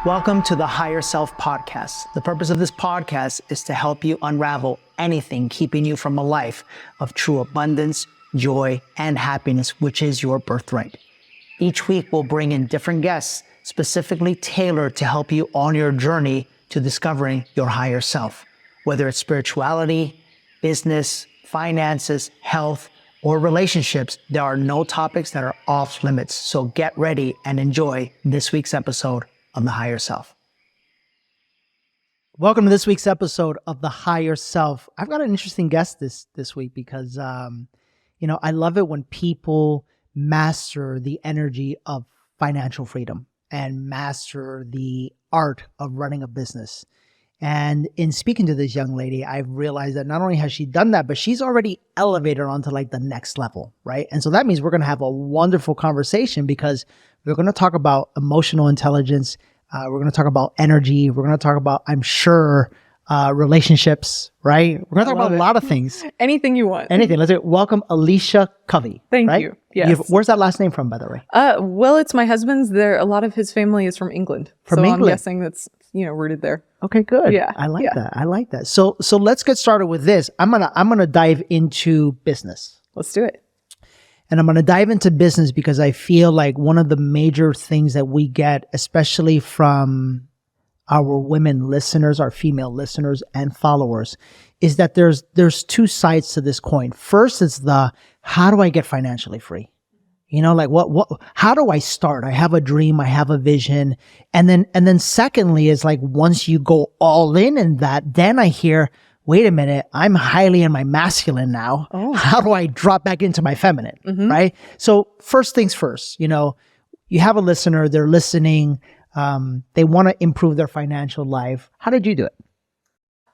Welcome to the Higher Self Podcast. The purpose of this podcast is to help you unravel anything keeping you from a life of true abundance, joy, and happiness, which is your birthright. Each week, we'll bring in different guests specifically tailored to help you on your journey to discovering your higher self. Whether it's spirituality, business, finances, health, or relationships, there are no topics that are off limits. So get ready and enjoy this week's episode of The Higher Self. Welcome to this week's episode of The Higher Self. I've got an interesting guest this week because, I love it when people master the energy of financial freedom and master the art of running a business. And in speaking to this young lady, I've realized that not only has she done that, but she's already elevated onto like the next level, right? And so that means we're going to have a wonderful conversation because we're going to talk about emotional intelligence. We're going to talk about energy. We're going to talk about, I'm sure, relationships, right? We're going to talk about a lot of things. Anything you want. Anything. Let's welcome Elisha Covey. Thank you. Yes. Where's that last name from, by the way? Well, it's my husband's. A lot of his family is from England. I'm guessing that's, rooted there. Okay, good. Yeah. I like that. So let's get started with this. I'm gonna dive into business. Let's do it. And I'm going to dive into business because I feel like one of the major things that we get, especially from our women listeners, our female listeners and followers, is that there's two sides to this coin. First is how do I get financially free? How do I start? I have a dream, I have a vision. And then secondly is like, once you go all in that, then I hear, wait a minute, I'm highly in my masculine now. Oh. How do I drop back into my feminine, right? So first things first, you have a listener, they're listening, they want to improve their financial life. How did you do it?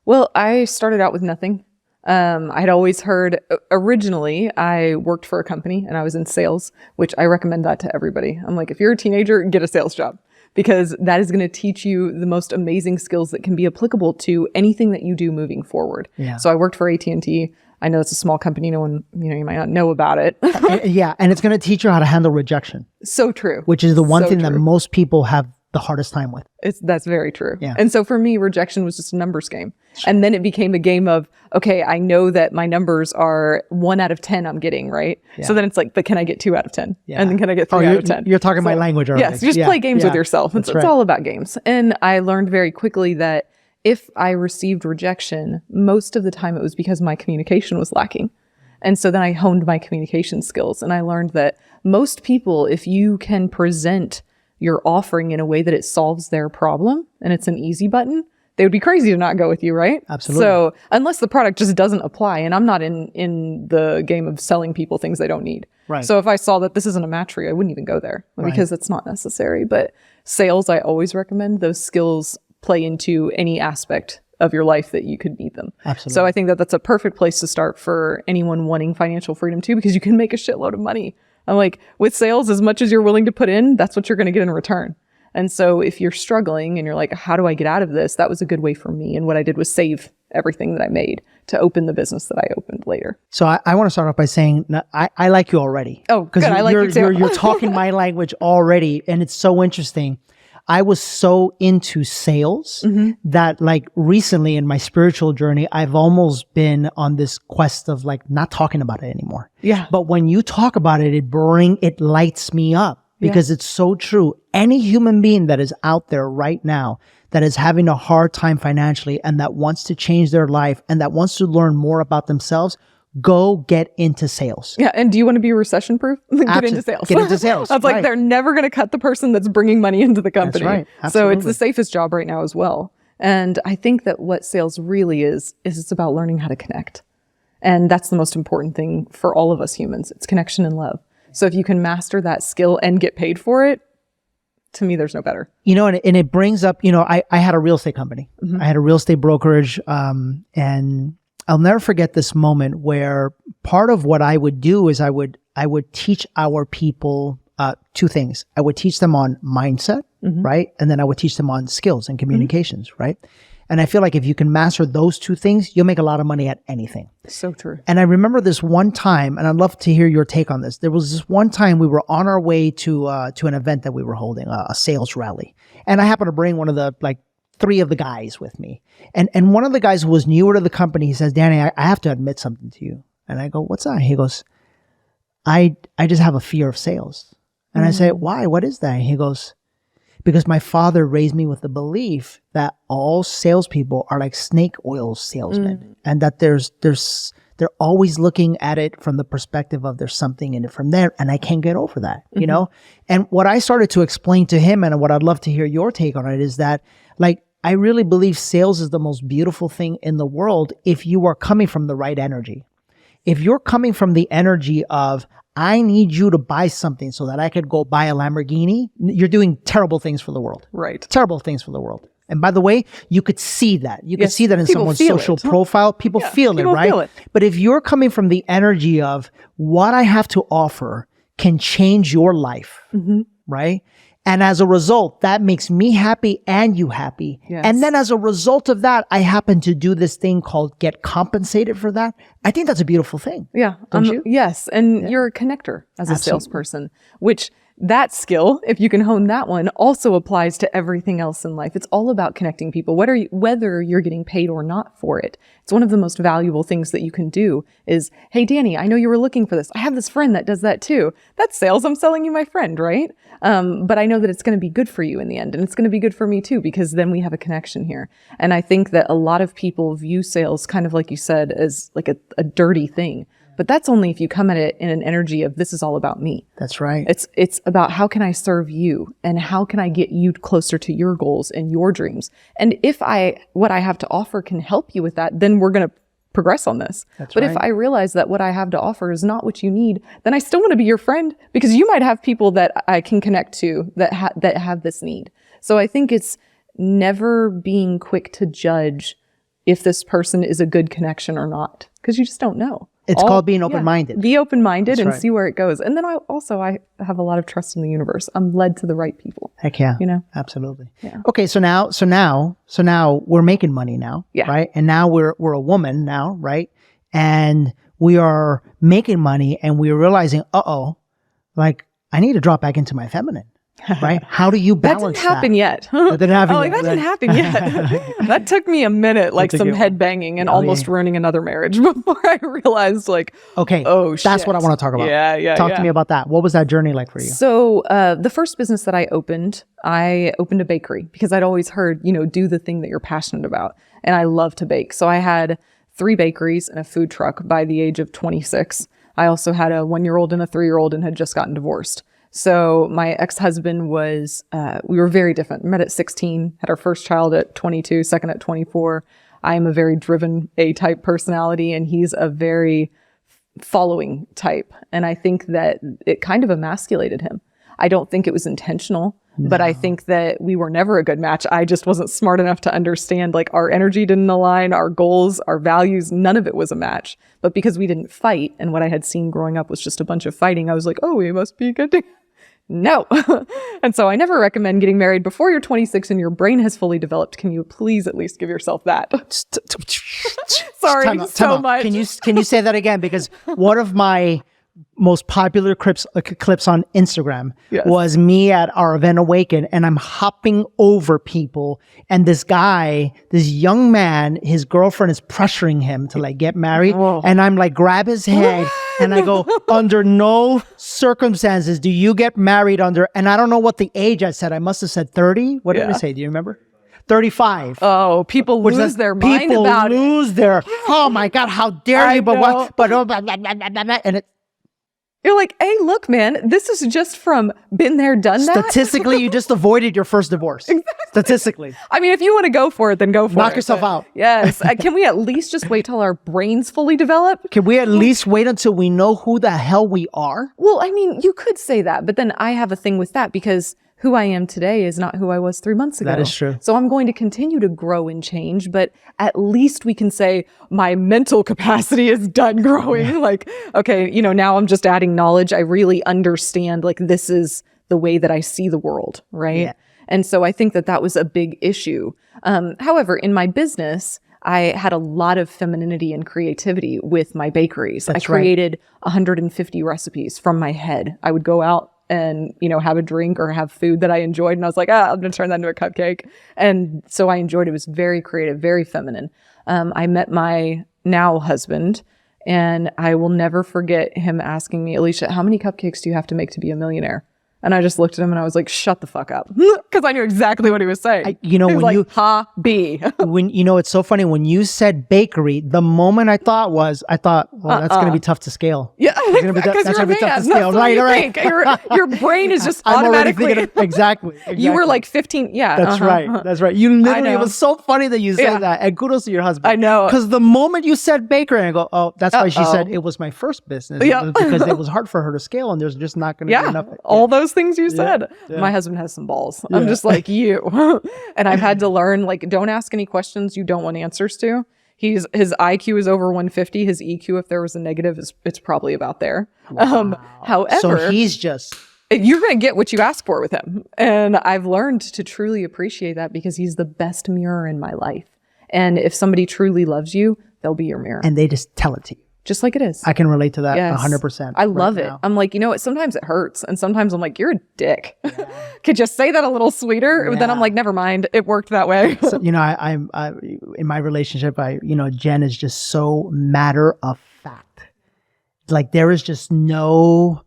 Well, I started out with nothing. I had always heard, originally, I worked for a company and I was in sales, which I recommend that to everybody. I'm like, if you're a teenager, get a sales job. Because that is going to teach you the most amazing skills that can be applicable to anything that you do moving forward. Yeah. So I worked for AT&T. I know it's a small company. No one, you might not know about it. Yeah. And it's going to teach you how to handle rejection. So true. Which is the one thing that most people have the hardest time with. That's very true. Yeah. And so for me, rejection was just a numbers game. And then it became a game of, okay, I know that my numbers are 1 out of 10 I'm getting, right? Yeah. So then it's like, but can I get 2 out of 10? Yeah. And then can I get 3 out of 10? You're talking my language already. Yes, just play games with yourself. It's all about games. And I learned very quickly that if I received rejection, most of the time it was because my communication was lacking. And so then I honed my communication skills. And I learned that most people, if you can present your offering in a way that it solves their problem and it's an easy button, they would be crazy to not go with you, right? Absolutely. So unless the product just doesn't apply, and I'm not in the game of selling people things they don't need. Right. So if I saw that this isn't a match for you, I wouldn't even go there because it's not necessary. But sales, I always recommend those skills play into any aspect of your life that you could need them. Absolutely. So I think that that's a perfect place to start for anyone wanting financial freedom too, because you can make a shitload of money. I'm like, with sales, as much as you're willing to put in, that's what you're going to get in return. And so if you're struggling and you're like, how do I get out of this? That was a good way for me. And what I did was save everything that I made to open the business that I opened later. So I want to start off by saying, I like you already. Oh, good. I like you too. You're talking my language already. And it's so interesting. I was so into sales that like recently in my spiritual journey, I've almost been on this quest of like not talking about it anymore. Yeah. But when you talk about it, it lights me up because it's so true. Any human being that is out there right now that is having a hard time financially and that wants to change their life and that wants to learn more about themselves, go get into sales. Yeah. And do you want to be recession proof? Get into sales. Get into sales. That's like, they're never going to cut the person that's bringing money into the company. That's right. So Absolutely. it's the safest job right now as well. And I think that what sales really is it's about learning how to connect. And that's the most important thing for all of us humans. It's connection and love. So if you can master that skill and get paid for it, to me, there's no better. And it brings up, I had a real estate company. I had a real estate brokerage, and I'll never forget this moment where part of what I would do is I would teach our people two things. I would teach them on mindset, right? And then I would teach them on skills and communications, right? And I feel like if you can master those two things, you'll make a lot of money at anything. So true. And I remember this one time, and I'd love to hear your take on this. There was this one time we were on our way to an event that we were holding, a sales rally. And I happened to bring one of the, like, 3 of the guys with me. And one of the guys who was newer to the company, he says, Danny, I have to admit something to you. And I go, what's that? He goes, I just have a fear of sales. And I say, why? What is that? And he goes, because my father raised me with the belief that all salespeople are like snake oil salesmen, and that they're always looking at it from the perspective of there's something in it from there, and I can't get over that, you know? And what I started to explain to him, and what I'd love to hear your take on it, is that, like, I really believe sales is the most beautiful thing in the world if you are coming from the right energy. If you're coming from the energy of, I need you to buy something so that I could go buy a Lamborghini, you're doing terrible things for the world. Right. Terrible things for the world. And by the way, you could see that. You could see that in people someone's feel social it. profile. People feel it, right? Feel it. But if you're coming from the energy of what I have to offer can change your life, right? And as a result, that makes me happy and you happy. Yes. And then as a result of that, I happen to do this thing called get compensated for that. I think that's a beautiful thing. Yeah. Don't you? Yes. And you're a connector as a salesperson, which that skill, if you can hone that one, also applies to everything else in life. It's all about connecting people, whether you're getting paid or not for it. It's one of the most valuable things that you can do is, hey, Danny, I know you were looking for this. I have this friend that does that too. That's sales. I'm selling you my friend, right? But I know that it's going to be good for you in the end. And it's going to be good for me too, because then we have a connection here. And I think that a lot of people view sales, kind of like you said, as like a dirty thing. But that's only if you come at it in an energy of, this is all about me. That's right. It's about, how can I serve you, and how can I get you closer to your goals and your dreams? And if what I have to offer can help you with that, then we're going to progress on this. But if I realize that what I have to offer is not what you need, then I still want to be your friend, because you might have people that I can connect to that have this need. So I think it's never being quick to judge if this person is a good connection or not, because you just don't know. It's called being open-minded. Be open-minded and see where it goes. And then I have a lot of trust in the universe. I'm led to the right people. Heck yeah. You know? Absolutely. Yeah. Okay. So now we're making money now. Yeah. Right. And now we're a woman now. Right. And we are making money, and we're realizing, like, I need to drop back into my feminine. Right? How do you balance that? That didn't happen yet. That didn't happen yet. That didn't happen yet. That took me a minute, like some head banging and almost ruining another marriage before I realized, like, okay, oh shit. That's what I want to talk about. Yeah. Talk to me about that. What was that journey like for you? So the first business that I opened a bakery, because I'd always heard, do the thing that you're passionate about. And I love to bake. So I had 3 bakeries and a food truck by the age of 26. I also had a 1-year-old and a 3-year-old and had just gotten divorced. So my ex-husband we were very different. Met at 16, had our first child at 22, second at 24. I'm a very driven A-type personality, and he's a very following type. And I think that it kind of emasculated him. I don't think it was intentional, but I think that we were never a good match. I just wasn't smart enough to understand, like, our energy didn't align, our goals, our values, none of it was a match. But because we didn't fight, and what I had seen growing up was just a bunch of fighting, I was like, oh, we must be good together. No. And so I never recommend getting married before you're 26 and your brain has fully developed. Can you please at least give yourself that? Sorry, so much. Can you say that again? Because one of my most popular clips on Instagram was me at our event Awaken, and I'm hopping over people, and this young man, his girlfriend is pressuring him to, like, get married. Whoa. And I'm like, grab his head and I go, under no circumstances do you get married and I don't know what the age I said. I must have said 30. What did I say? Do you remember? 35. Oh, people lose their mind about it. People lose their, oh my God, how dare you? But what? But blah, blah, blah, blah, blah, and it. You're like, hey, look, man, this is just from been there, done that. Statistically, you just avoided your first divorce. Exactly. Statistically. I mean, if you want to go for it, then go for it. Knock yourself out. Yes. Can we at least just wait till our brains fully develop? Can we at least wait until we know who the hell we are? Well, I mean, you could say that, but then I have a thing with that, because who I am today is not who I was 3 months ago. That is true. So I'm going to continue to grow and change, but at least we can say my mental capacity is done growing. Like, okay, now I'm just adding knowledge. I really understand, like, this is the way that I see the world, right? Yeah. And so I think that that was a big issue. However, in my business, I had a lot of femininity and creativity with my bakeries. That's I created 150 recipes from my head. I would go out and, have a drink or have food that I enjoyed. And I was like, I'm going to turn that into a cupcake. And so I enjoyed it. It was very creative, very feminine. I met my now husband, and I will never forget him asking me, Elisha, how many cupcakes do you have to make to be a millionaire? And I just looked at him and I was like, shut the fuck up. Because I knew exactly what he was saying. He was when like, you hobby. when it's so funny when you said bakery, the moment I thought, well, that's going to be tough to scale. Yeah, That's gonna be because tough you're a man. to That's scale. what Right, you right. think. Your brain is just I'm already automatically. thinking of, exactly. You were like 15. Yeah. That's right. That's right. You literally, it know. was so funny that you said Yeah. that. And kudos to your husband. I know. Because the moment you said bakery, I go, oh, that's why she said Uh-oh. it was my first business. Yeah. It was because it was hard for her to scale and there's just not going to be Yeah, enough. all those things you said. Yeah. My husband has some balls. I'm Yeah. just like you. And I've had to learn, like, don't ask any questions you don't want answers to. His IQ is over 150. His EQ, if there was a negative, it's probably about there. However, So he's just, you're going to get what you ask for with him. And I've learned to truly appreciate that because he's the best mirror in my life. And if somebody truly loves you, they'll be your mirror. and they just tell it to you. Just like it is. I can relate to that Yes. 100%. I love right it. now. I'm like, you know what? Sometimes it hurts. And sometimes I'm like, you're a dick. Could you say that a little sweeter? But then I'm Yeah. like, never mind. It worked that way. So, I'm in my relationship, Jen is just so matter of fact. Like there is just no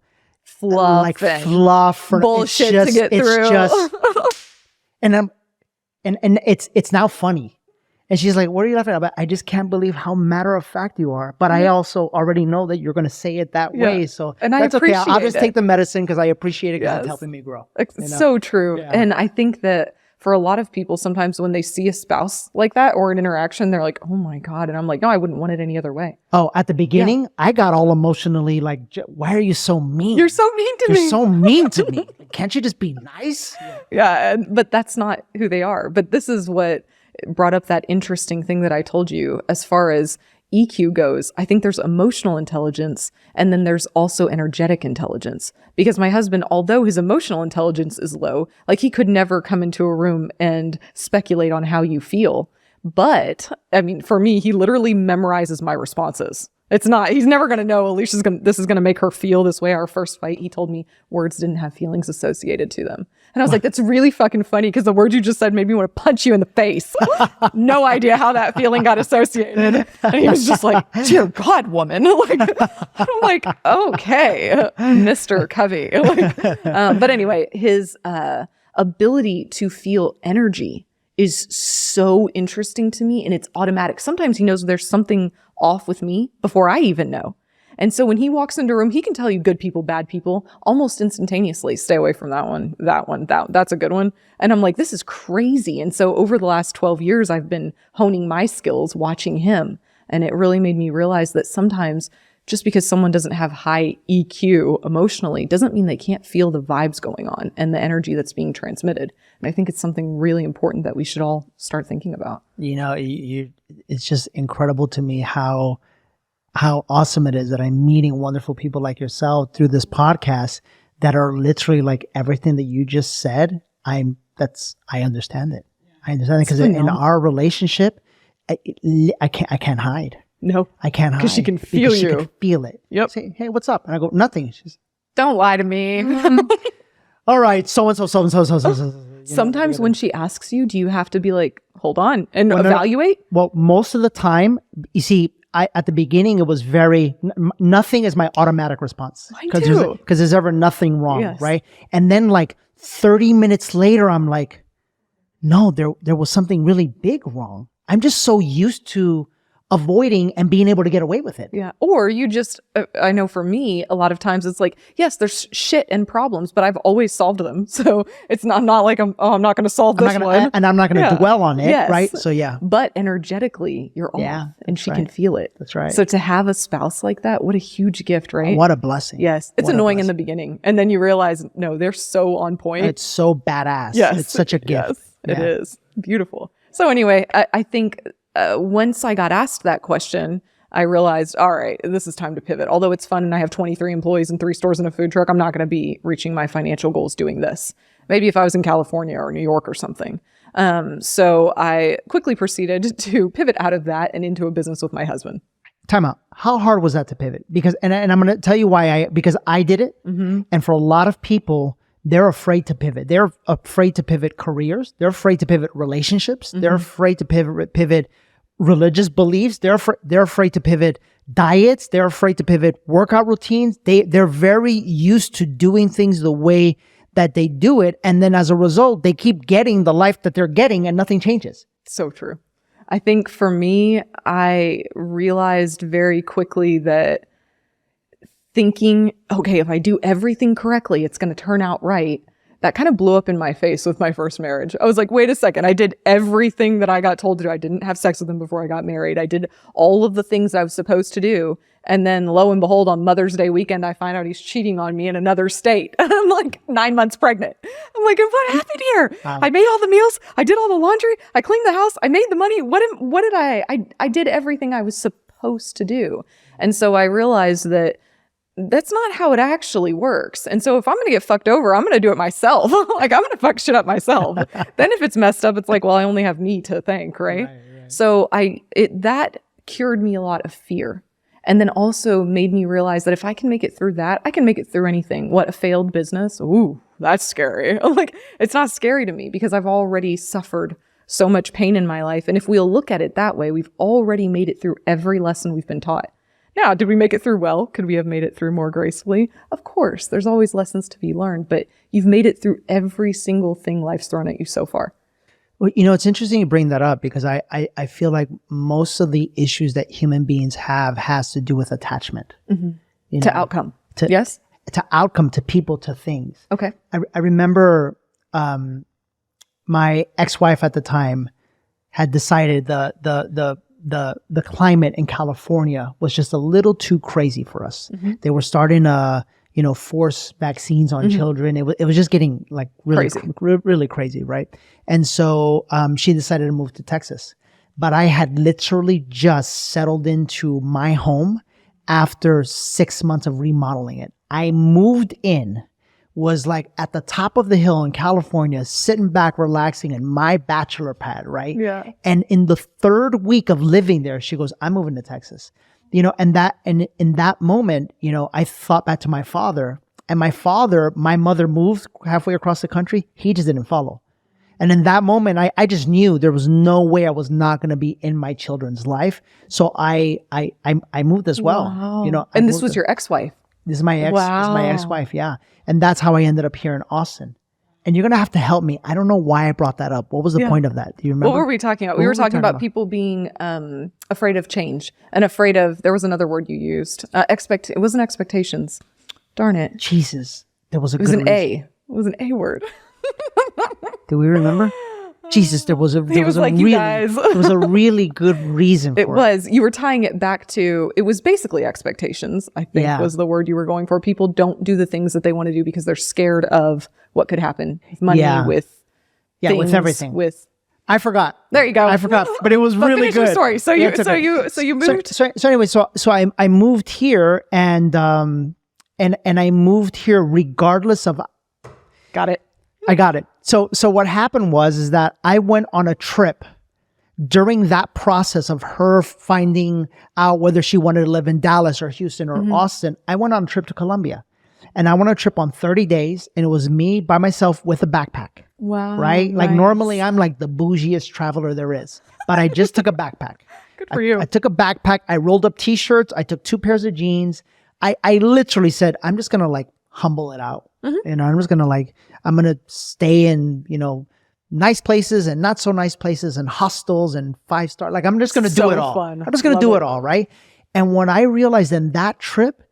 Fluff like and fluff or bullshit it's to get it's through. Just, and it's now funny. And she's like, what are you laughing about? I just can't believe how matter of fact you are. But I also already know that you're going to say it that Yeah. way. So And I that's okay. I'll appreciate just it. take the medicine because I appreciate it because Yes. it's helping me grow. It's you know? so true. Yeah. And I think that for a lot of people, sometimes when they see a spouse like that or an interaction, they're like, oh my God. And I'm like, no, I wouldn't want it any other way. Oh, at the beginning, I got all emotionally like, why are you so mean? You're so mean to You're me. so mean to me. Can't you just be nice? Yeah, but that's not who they are. But this is what brought up that interesting thing that I told you as far as EQ goes. I think there's emotional intelligence and then there's also energetic intelligence. Because my husband, although his emotional intelligence is low, like he could never come into a room and speculate on how you feel. But I mean, for me, he literally memorizes my responses. He's never going to know this is going to make her feel this way. Our first fight, he told me words didn't have feelings associated to them. And I was like, that's really fucking funny because the words you just said made me want to punch you in the face. No idea how that feeling got associated. And he was just like, dear God, woman. I'm like, okay, Mr. Covey. But anyway, his ability to feel energy is so interesting to me, and it's automatic. Sometimes he knows there's something off with me before I even know. And so when he walks into a room, he can tell you good people, bad people, almost instantaneously. Stay away from that one, that's a good one. And I'm like, this is crazy. And so over the last 12 years, I've been honing my skills watching him. And it really made me realize that sometimes just because someone doesn't have high EQ emotionally doesn't mean they can't feel the vibes going on and the energy that's being transmitted. And I think it's something really important that we should all start thinking about. It's just incredible to me how awesome it is that I'm meeting wonderful people like yourself through this podcast that are literally like everything that you just said. I understand it. I understand it because in our relationship, I can't hide. No, I can't hide because she can feel She you. can feel it. Yep. Say, hey, what's up? And I go, nothing. She's, don't lie to me. all right, so and so. Sometimes when she asks you, do you have to be like, hold on and no. evaluate? Well, most of the time, you see, at the beginning, it was very, nothing is my automatic response. Mine too. Because there's ever nothing wrong, Yes. right? And then like 30 minutes later, I'm like, no, there was something really big wrong. I'm just so used to avoiding and being able to get away with it. Yeah. Or you just, I know for me, a lot of times it's like, yes, there's shit and problems, but I've always solved them. So it's not like I'm not going to solve this one. And I'm not going to dwell on it, Yes. right? So yeah. But energetically, you're off and she can feel it. That's right. So to have a spouse like that, what a huge gift, right? What a blessing. Yes. It's What a annoying in blessing. the beginning. And then you realize, no, they're so on point. It's so badass. Yes. It's such a gift. Yes, it is. Beautiful. So anyway, I think once I got asked that question, I realized, all right, this is time to pivot. Although it's fun and I have 23 employees and 3 stores and a food truck, I'm not going to be reaching my financial goals doing this. Maybe if I was in California or New York or something. So I quickly proceeded to pivot out of that and into a business with my husband. Time out. How hard was that to pivot? Because, and I'm going to tell you why because I did it. And for a lot of people, they're afraid to pivot. They're afraid to pivot careers. They're afraid to pivot relationships. They're afraid to pivot religious beliefs. They're afraid to pivot diets. They're afraid to pivot workout routines. They're very used to doing things the way that they do it. And then as a result, they keep getting the life that they're getting and nothing changes. So true. I think for me, I realized very quickly that thinking, okay, if I do everything correctly, it's going to turn out right. That kind of blew up in my face with my first marriage. I was like, wait a second. I did everything that I got told to do. I didn't have sex with him before I got married. I did all of the things I was supposed to do. And then lo and behold, on Mother's Day weekend, I find out he's cheating on me in another state. I'm like 9 months pregnant. I'm like, what happened here? Wow. I made all the meals. I did all the laundry. I cleaned the house. I made the money. What did I did everything I was supposed to do. And so I realized that that's not how it actually works. And so if I'm going to get fucked over, I'm going to do it myself. Like I'm going to fuck shit up myself. Then if it's messed up, it's like, well, I only have me to thank, right? So that cured me a lot of fear. And then also made me realize that if I can make it through that, I can make it through anything. What, a failed business? Ooh, that's scary. Like, it's not scary to me because I've already suffered so much pain in my life. And if we'll look at it that way, we've already made it through every lesson we've been taught. Now, did we make it through well? Could we have made it through more gracefully? Of course, there's always lessons to be learned, but you've made it through every single thing life's thrown at you so far. Well, it's interesting you bring that up because I feel like most of the issues that human beings have has to do with attachment. To outcome. Yes? To outcome, to people, to things. Okay. I remember my ex-wife at the time had decided the climate in California was just a little too crazy for us. They were starting force vaccines on children. It was just getting like really crazy, right? And so she decided to move to Texas. But I had literally just settled into my home after 6 months of remodeling it. I moved in, was like at the top of the hill in California, sitting back, relaxing in my bachelor pad, right? Yeah. And in the 3rd week of living there, she goes, I'm moving to Texas. And in that moment, I thought back to my father, and my mother moved halfway across the country. He just didn't follow. And in that moment, I just knew there was no way I was not going to be in my children's life. So I moved as well. Wow. And this was your ex-wife? This is my ex-wife. Yeah. And that's how I ended up here in Austin. And you're going to have to help me. I don't know why I brought that up. What was the point of that? Do you remember? What were we talking about? We were talking about people being afraid of change and afraid of, there was another word you used. It wasn't expectations. Darn it. Jesus. There was a good reason. It was an A word. Do we remember? Jesus, there was a really good reason for it. It was. You were tying it back to, it was basically expectations, I think was the word you were going for. People don't do the things that they want to do because they're scared of what could happen with money, with things, with everything. I forgot. There you go. I forgot, but it was really good. Your story. So you moved. So anyway, so I moved here and I moved here regardless of. Got it. I got it. So what happened is that I went on a trip during that process of her finding out whether she wanted to live in Dallas or Houston or Austin. I went on a trip to Colombia, and I went on a trip on 30 days, and it was me by myself with a backpack. Wow. Right? Nice. Like normally I'm like the bougiest traveler there is, but I just took a backpack. Good for you. I took a backpack. I rolled up t-shirts. I took 2 pairs of jeans. I literally said, I'm just going to like humble it out. I'm just going to I'm going to stay in, nice places and not so nice places and hostels and 5-star. Like I'm just going to do it all. Fun. I'm just going to do it all. Right. And what I realized in that trip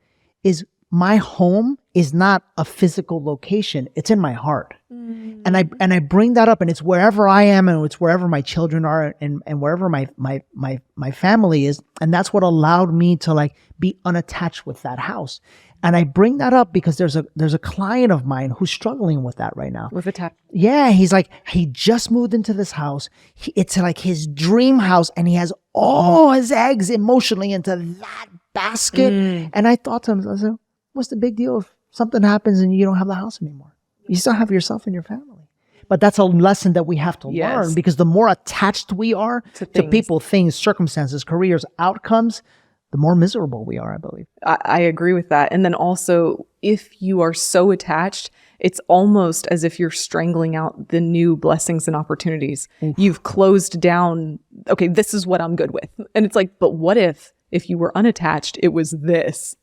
is my home is not a physical location. It's in my heart. And I bring that up, and it's wherever I am, and it's wherever my children are, and wherever my family is. And that's what allowed me to like be unattached with that house. And I bring that up because there's a client of mine who's struggling with that right now. With a tap. Yeah, he's like, he just moved into this house. It's like his dream house, and he has all his eggs emotionally into that basket. And I thought to him, I said, what's the big deal if something happens and you don't have the house anymore? You still have yourself and your family. But that's a lesson that we have to learn, because the more attached we are to people, things, circumstances, careers, outcomes, the more miserable we are, I believe. I agree with that. And then also, if you are so attached, it's almost as if you're strangling out the new blessings and opportunities. You've closed down, okay, this is what I'm good with. And it's like, but what if you were unattached, it was this?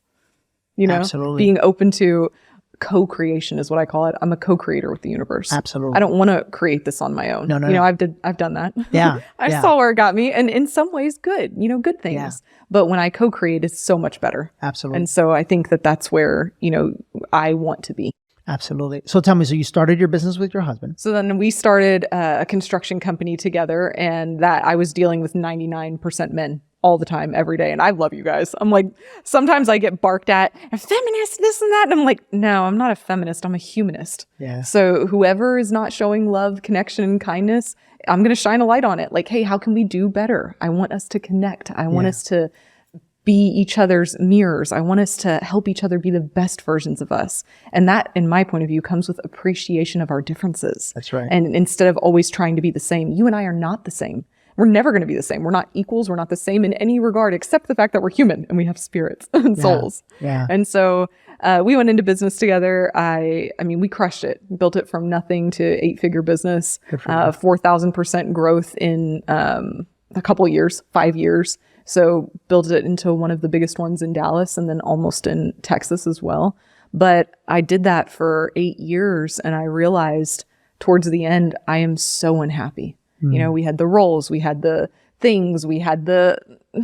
You know, Absolutely. Being open to co-creation is what I call it. I'm a co-creator with the universe. Absolutely. I don't want to create this on my own. No. I've done that. Yeah. I saw where it got me, and in some ways good, good things. Yeah. But when I co-create, it's so much better. Absolutely. And so I think that's where, I want to be. Absolutely. So tell me, so you started your business with your husband. So then we started a construction company together, and that I was dealing with 99% men all the time, every day. And I love you guys. I'm like, sometimes I get barked at, a feminist, this and that. And I'm like, no, I'm not a feminist. I'm a humanist. Yeah. So whoever is not showing love, connection, and kindness, I'm going to shine a light on it. Like, hey, how can we do better? I want us to connect. I want us to be each other's mirrors. I want us to help each other be the best versions of us. And that, in my point of view, comes with appreciation of our differences. That's right. And instead of always trying to be the same, you and I are not the same. We're never going to be the same. We're not equals. We're not the same in any regard, except the fact that we're human and we have spirits and souls. Yeah. And so we went into business together. I mean, we crushed it, built it from nothing to 8-figure business, 4,000% growth in a couple of years, 5 years. So built it into one of the biggest ones in Dallas, and then almost in Texas as well. But I did that for 8 years, and I realized towards the end, I am so unhappy. We had the roles, we had the things, we had the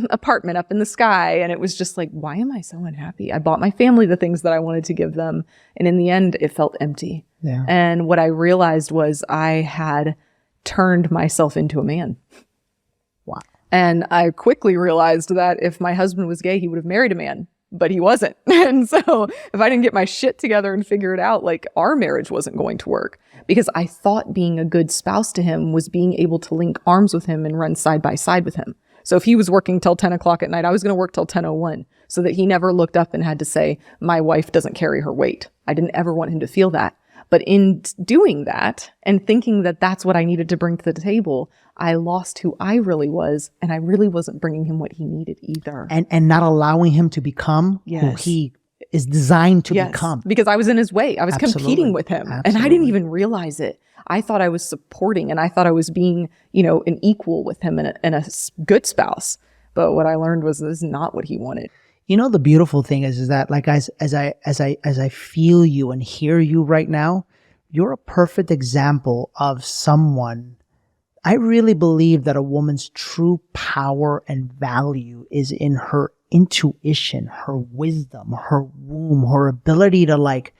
apartment up in the sky. And it was just like, why am I so unhappy? I bought my family the things that I wanted to give them. And in the end, it felt empty. Yeah. And what I realized was I had turned myself into a man. Wow. And I quickly realized that if my husband was gay, he would have married a man. But he wasn't. And so if I didn't get my shit together and figure it out, like, our marriage wasn't going to work, because I thought being a good spouse to him was being able to link arms with him and run side by side with him. So if he was working till 10 o'clock at night, I was going to work till 10:01, so that he never looked up and had to say, my wife doesn't carry her weight. I didn't ever want him to feel that. But in doing that and thinking that that's what I needed to bring to the table, I lost who I really was, and I really wasn't bringing him what he needed either. And not allowing him to become who he is designed to become. Because I was in his way. I was competing with him. And I didn't even realize it. I thought I was supporting, and I thought I was being, an equal with him and a good spouse. But what I learned was this is not what he wanted. The beautiful thing is that, like, as I feel you and hear you right now, you're a perfect example of someone. I really believe that a woman's true power and value is in her intuition, her wisdom, her womb, her ability to like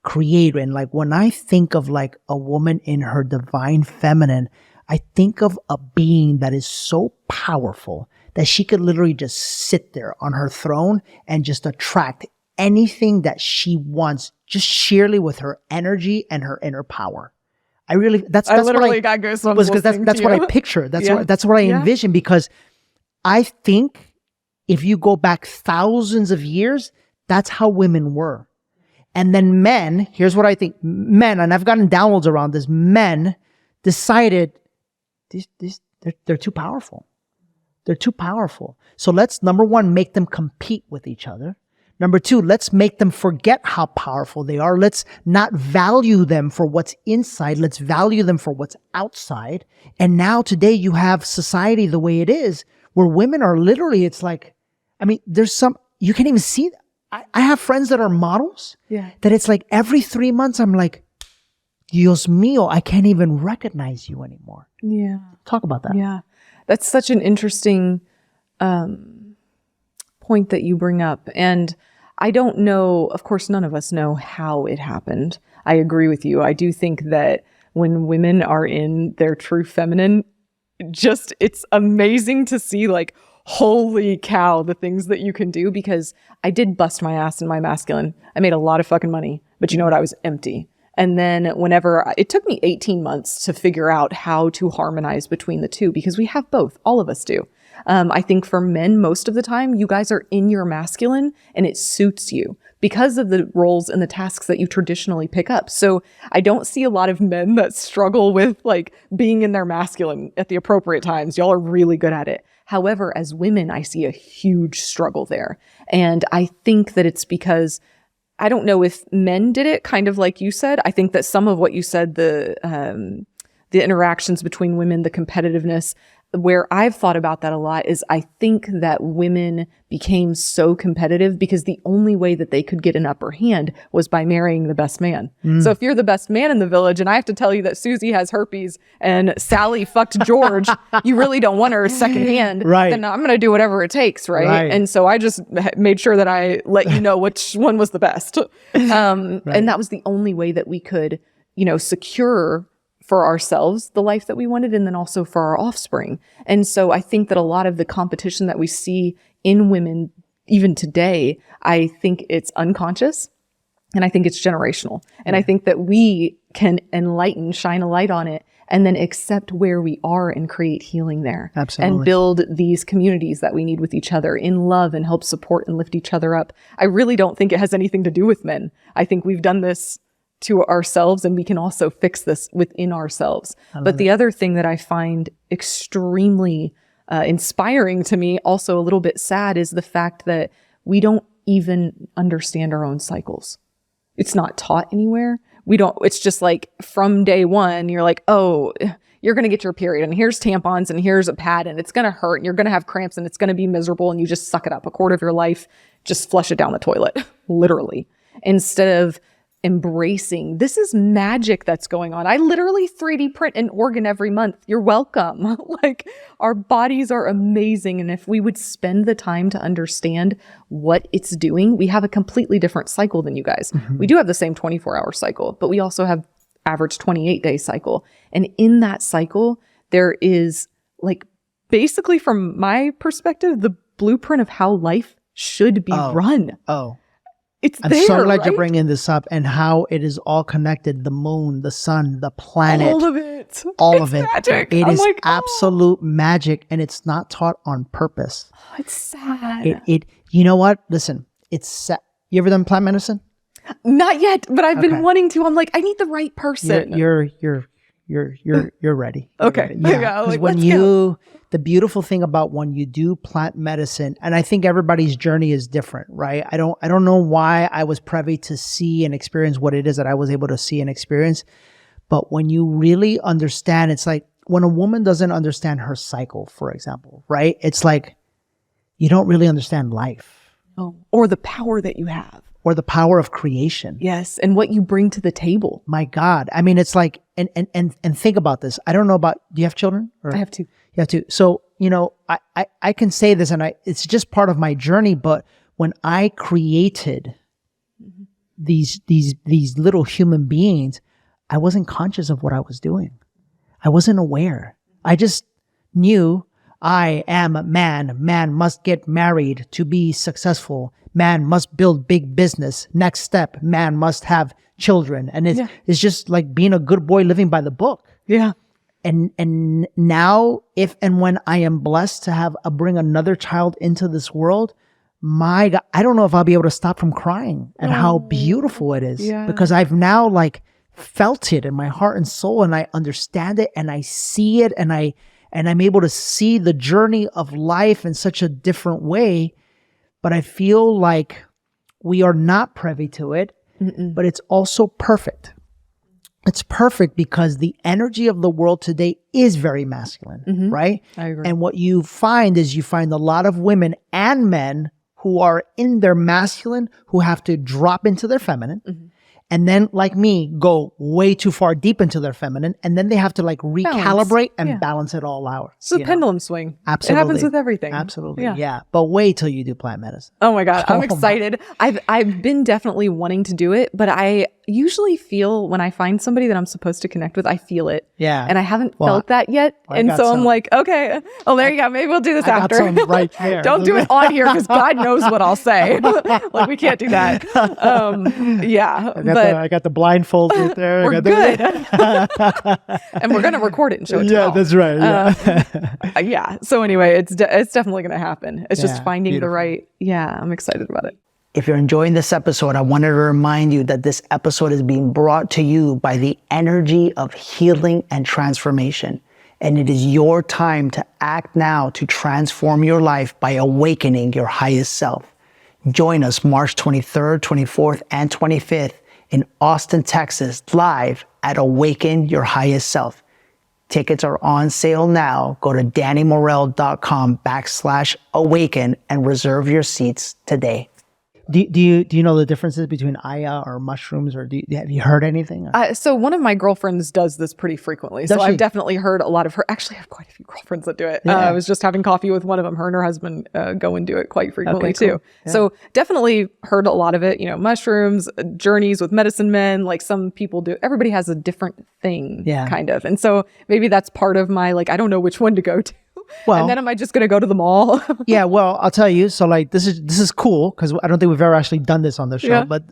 create. And like, when I think of like a woman in her divine feminine, I think of a being that is so powerful that she could literally just sit there on her throne and just attract anything that she wants, just sheerly with her energy and her inner power. I literally got goosebumps because that's what I picture. That's what I envision, because I think if you go back thousands of years, that's how women were. And then men, here's what I think, men, and I've gotten downloads around this, men decided they're too powerful. They're too powerful. So let's, number one, make them compete with each other. Number two, let's make them forget how powerful they are. Let's not value them for what's inside. Let's value them for what's outside. And now today you have society the way it is, where women are literally, it's like, I mean, you can't even see that. I have friends that are models that it's like every 3 months I'm like, Dios mío, I can't even recognize you anymore. Yeah. Talk about that. Yeah. That's such an interesting point that you bring up. And I don't know, of course, none of us know how it happened. I agree with you. I do think that when women are in their true feminine, it's amazing to see, like, holy cow, the things that you can do, because I did bust my ass in my masculine. I made a lot of fucking money, but you know what? I was empty. And then it took me 18 months to figure out how to harmonize between the two, because we have both. All of us do. I think for men, most of the time, you guys are in your masculine and it suits you because of the roles and the tasks that you traditionally pick up. So I don't see a lot of men that struggle with like being in their masculine at the appropriate times. Y'all are really good at it. However, as women, I see a huge struggle there. And I think that it's because I don't know if men did it kind of like you said. I think that some of what you said, the interactions between women, the competitiveness, where I've thought about that a lot is I think that women became so competitive because the only way that they could get an upper hand was by marrying the best man. So if you're the best man in the village and I have to tell you that Susie has herpes and Sally fucked George, you really don't want her secondhand. Right. Then I'm going to do whatever it takes. Right? And so I just made sure that I let you know which one was the best. And that was the only way that we could, secure for ourselves the life that we wanted, and then also for our offspring. And so I think that a lot of the competition that we see in women, even today, I think it's unconscious and I think it's generational. And I think that we can shine a light on it, and then accept where we are and create healing there. Absolutely. And build these communities that we need with each other in love and help support and lift each other up. I really don't think it has anything to do with men. I think we've done this to ourselves, and we can also fix this within ourselves. But the other thing that I find extremely inspiring to me, also a little bit sad, is the fact that we don't even understand our own cycles. It's not taught anywhere. It's just like from day one, you're like, oh, you're going to get your period, and here's tampons, and here's a pad, and it's going to hurt, and you're going to have cramps, and it's going to be miserable, and you just suck it up. A quarter of your life, just flush it down the toilet, literally. Instead of embracing, this is magic that's going on. I literally 3D print an organ every month. You're welcome. Like, our bodies are amazing. And if we would spend the time to understand what it's doing, we have a completely different cycle than you guys. We do have the same 24-hour cycle, but we also have average 28-day cycle. And in that cycle, there is, like, basically from my perspective, the blueprint of how life should be run. I'm so glad you're bringing this up, and how it is all connected. The moon, the sun, the planet. All of it. All of it. Magic. It is absolute magic, and it's not taught on purpose. Oh, it's sad. You know what? Listen, it's sad. You ever done plant medicine? Not yet, but I've been wanting to. I'm like, I need the right person. You're ready. Okay. Yeah. Because when the beautiful thing about when you do plant medicine, and I think everybody's journey is different, right? I don't know why I was privy to see and experience what it is that I was able to see and experience. But when you really understand, it's like when a woman doesn't understand her cycle, for example, right? It's like you don't really understand life. Or the power that you have. Or the power of creation. Yes, and what you bring to the table. My God. I mean, it's like, and think about this. I don't know about, do you have children? I have two. You have two. So, I can say this, and it's just part of my journey, but when I created these little human beings, I wasn't conscious of what I was doing. I wasn't aware. I just knew I am a man. Man must get married to be successful. Man must build big business. Next step, man must have children. And it's just like being a good boy living by the book. Yeah. And now, if and when I am blessed to bring another child into this world, my God, I don't know if I'll be able to stop from crying at how beautiful it is. Yeah. Because I've now like felt it in my heart and soul, and I understand it, and I see it, and I'm able to see the journey of life in such a different way. But I feel like we are not privy to it, but it's also perfect. It's perfect because the energy of the world today is very masculine, right? I agree. And what you find is a lot of women and men who are in their masculine who have to drop into their feminine. and then like me go way too far deep into their feminine, and then they have to like recalibrate and balance it all out. It's a pendulum swing. Absolutely. It happens with everything. Absolutely. Yeah. But wait till you do plant medicine. Oh my God. I'm excited. I've been definitely wanting to do it, but I usually feel when I find somebody that I'm supposed to connect with, I feel it. Yeah. And I haven't felt that yet. And so I'm like, okay, oh, there you go. Maybe we'll do this after. Right there. Don't do it on here because God knows what I'll say. Like, we can't do that. Yeah. I got the blindfold right there. We're good. And we're going to record it and show it to you. Yeah, that's right. Yeah. So anyway, it's definitely going to happen. It's just finding the right, I'm excited about it. If you're enjoying this episode, I wanted to remind you that this episode is being brought to you by the energy of healing and transformation. And it is your time to act now to transform your life by awakening your highest self. Join us March 23rd, 24th, and 25th in Austin, Texas, live at Awaken Your Highest Self. Tickets are on sale now. Go to DannyMorel.com/awaken and reserve your seats today. Do you know the differences between Aya or mushrooms, or have you heard anything? So one of my girlfriends does this pretty frequently. So I've definitely heard a lot of her. Actually, I have quite a few girlfriends that do it. I was just having coffee with one of them. Her and her husband go and do it quite frequently too. Yeah. So definitely heard a lot of it. You know, mushrooms, journeys with medicine men. Like some people do. Everybody has a different thing, kind of. And so maybe that's part of my I don't know which one to go to. Well, and then am I just going to go to the mall? Yeah, well, I'll tell you. So this is cool because I don't think we've ever actually done this on the show. Yeah. But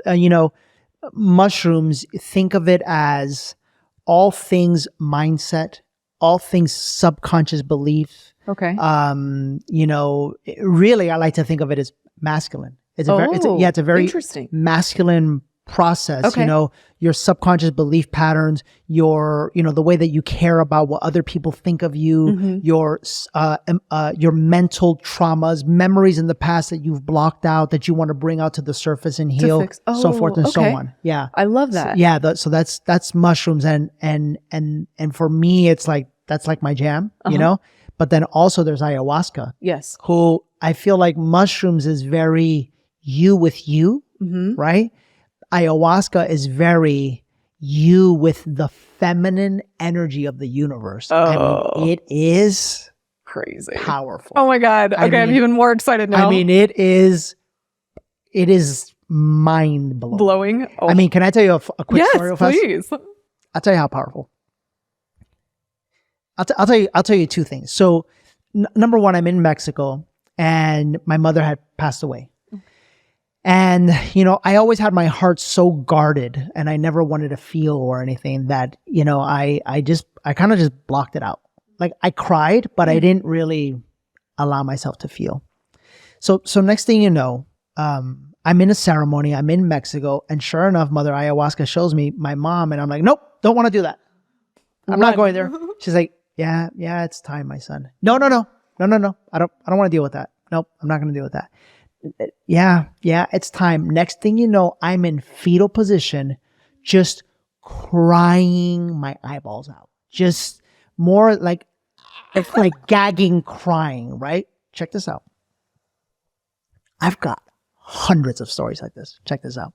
mushrooms, think of it as all things mindset, all things subconscious belief. Okay. Really, I like to think of it as masculine. It's a very interesting masculine process. Okay. Your subconscious belief patterns, the way that you care about what other people think of you, your mental traumas, memories in the past that you've blocked out that you want to bring out to the surface and heal, so forth and so on. Yeah, I love that. So that's mushrooms, and for me, it's like that's like my jam, But then also there's ayahuasca. Yes, who I feel like mushrooms is very you with you, right? Ayahuasca is very you with the feminine energy of the universe. Oh. I mean, it is crazy, powerful. Oh my God. Okay, I'm even more excited now. I mean, it is mind blowing. Oh. I mean, can I tell you a quick story? Yes, please. I'll tell you how powerful. I'll tell you two things. So, number one, I'm in Mexico, and my mother had passed away. And, I always had my heart so guarded, and I never wanted to feel or anything that, I kind of just blocked it out. Like I cried, but I didn't really allow myself to feel. So next thing you know, I'm in a ceremony, I'm in Mexico, and sure enough, Mother Ayahuasca shows me my mom, and I'm like, nope, don't want to do that. I'm not going there. She's like, yeah, it's time, my son. No. I don't want to deal with that. Nope, I'm not going to deal with that. Yeah, it's time. Next thing you know, I'm in fetal position, just crying my eyeballs out. Just more like gagging, crying, right? Check this out. I've got hundreds of stories like this. Check this out.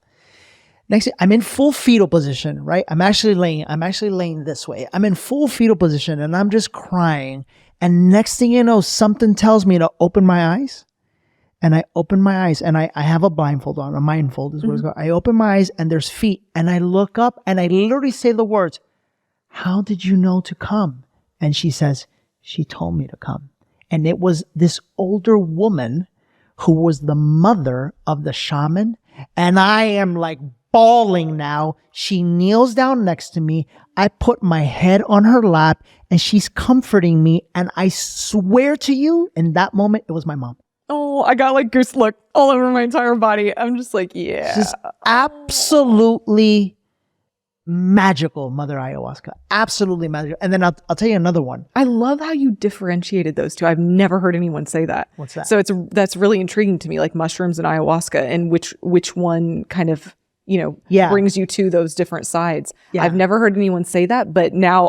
Next, I'm in full fetal position, right? I'm actually laying this way. I'm in full fetal position and I'm just crying. And next thing you know, something tells me to open my eyes. And I open my eyes and I have a blindfold on, a mindfold is what it's called. I open my eyes and there's feet and I look up and I literally say the words, "How did you know to come?" And she says, "She told me to come." And it was this older woman who was the mother of the shaman. And I am like bawling now. She kneels down next to me. I put my head on her lap and she's comforting me. And I swear to you, in that moment, it was my mom. Oh, I got like goose look all over my entire body. I'm just like, yeah. Just absolutely magical, Mother Ayahuasca. Absolutely magical. And then I'll tell you another one. I love how you differentiated those two. I've never heard anyone say that. What's that? So that's really intriguing to me, like mushrooms and ayahuasca, and which one kind of brings you to those different sides. Yeah. I've never heard anyone say that, but now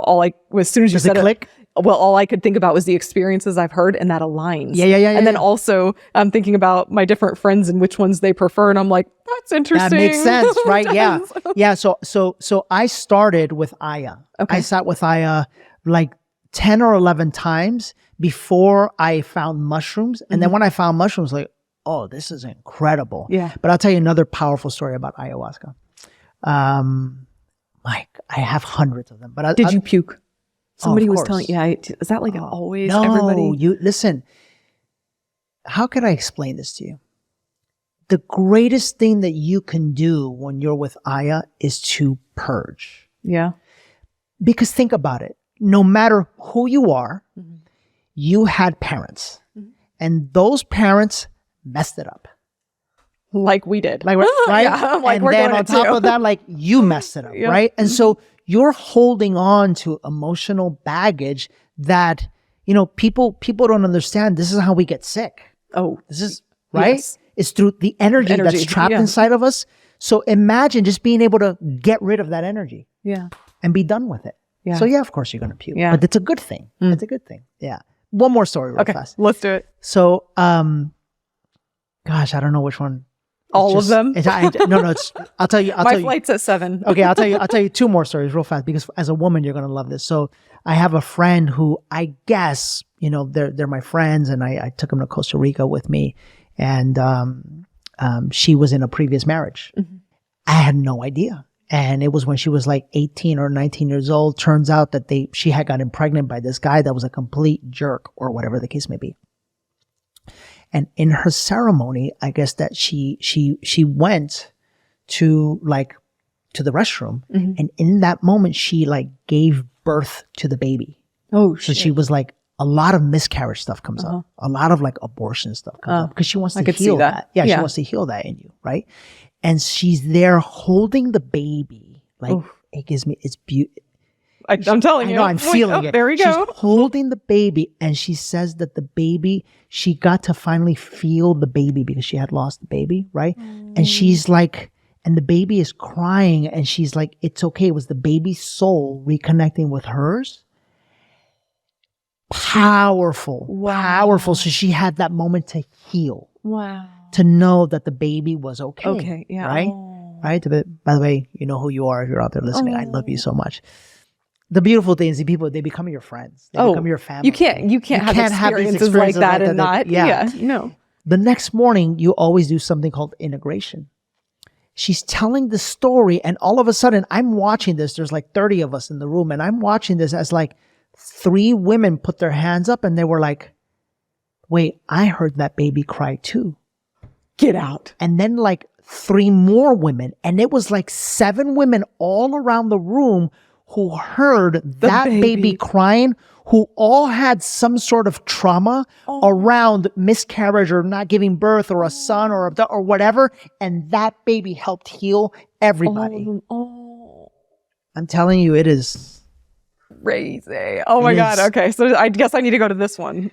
as soon as you said it, click? well, all I could think about was the experiences I've heard, and that aligns. Yeah. And then also I'm thinking about my different friends and which ones they prefer. And I'm like, that's interesting. That makes sense, right? It Yeah. does. Yeah. So I started with Aya. Okay. I sat with Aya like 10 or 11 times before I found mushrooms. And then when I found mushrooms, like, oh, this is incredible. Yeah. But I'll tell you another powerful story about ayahuasca. Mike, I have hundreds of them. But Did you puke? Somebody was course. telling, is that like always No, everybody? you listen. How can I explain this to you? The greatest thing that you can do when you're with Aya is to purge. Yeah. Because think about it. No matter who you are, you had parents. And those parents messed it up. Like we did. Like, right? Yeah, like and we're then doing on it top too. of that, like you messed it up, Yeah. right? And so you're holding on to emotional baggage that, people don't understand. This is how we get sick. Oh, This is, right? Yes. It's through the energy that's trapped yeah. inside of us. So imagine just being able to get rid of that energy yeah. and be done with it. Yeah. So yeah, of course you're going to puke, Yeah. but it's a good thing. It's a good thing. Yeah. One more story real Okay, fast. let's do it. So, gosh, I don't know which one. All of them? I'll tell you. My flight's at 7. Okay, I'll tell you two more stories real fast because as a woman, you're going to love this. So I have a friend who I guess, they're my friends, and I took them to Costa Rica with me, and she was in a previous marriage. I had no idea. And it was when she was like 18 or 19 years old. Turns out that she had gotten pregnant by this guy that was a complete jerk or whatever the case may be. And in her ceremony, I guess that she went to the restroom, and in that moment she like gave birth to the baby. Oh, So she was like, a lot of miscarriage stuff comes up, a lot of like abortion stuff comes up because she wants to could see heal that. that. Yeah, she Yeah. wants to heal that in you, right? And she's there holding the baby, like it's beautiful. I'm telling I you. know, I'm feeling it. There we go. She's holding the baby, and she says that the baby, she got to finally feel the baby because she had lost the baby, right? And she's like, and the baby is crying, and she's like, it's okay. It was the baby's soul reconnecting with hers. Powerful. Wow. Powerful. So she had that moment to heal, Wow. to know that the baby was okay. Okay. Yeah. Right? Oh. Right? By the way, you know who you are if you're out there listening. I love you so much. The beautiful thing is the people, they become your friends. They become your family. You can't have these experiences like that and not. Yeah. No. The next morning, you always do something called integration. She's telling the story, and all of a sudden, I'm watching this. There's like 30 of us in the room, and I'm watching this as like 3 women put their hands up, and they were like, wait, I heard that baby cry too. Get out. And then like 3 more women, and it was like 7 women all around the room who heard that baby crying, who all had some sort of trauma around miscarriage or not giving birth or a son or whatever. And that baby helped heal everybody. I'm telling you, it is crazy. Oh my It God. is. Okay. So I guess I need to go to this one.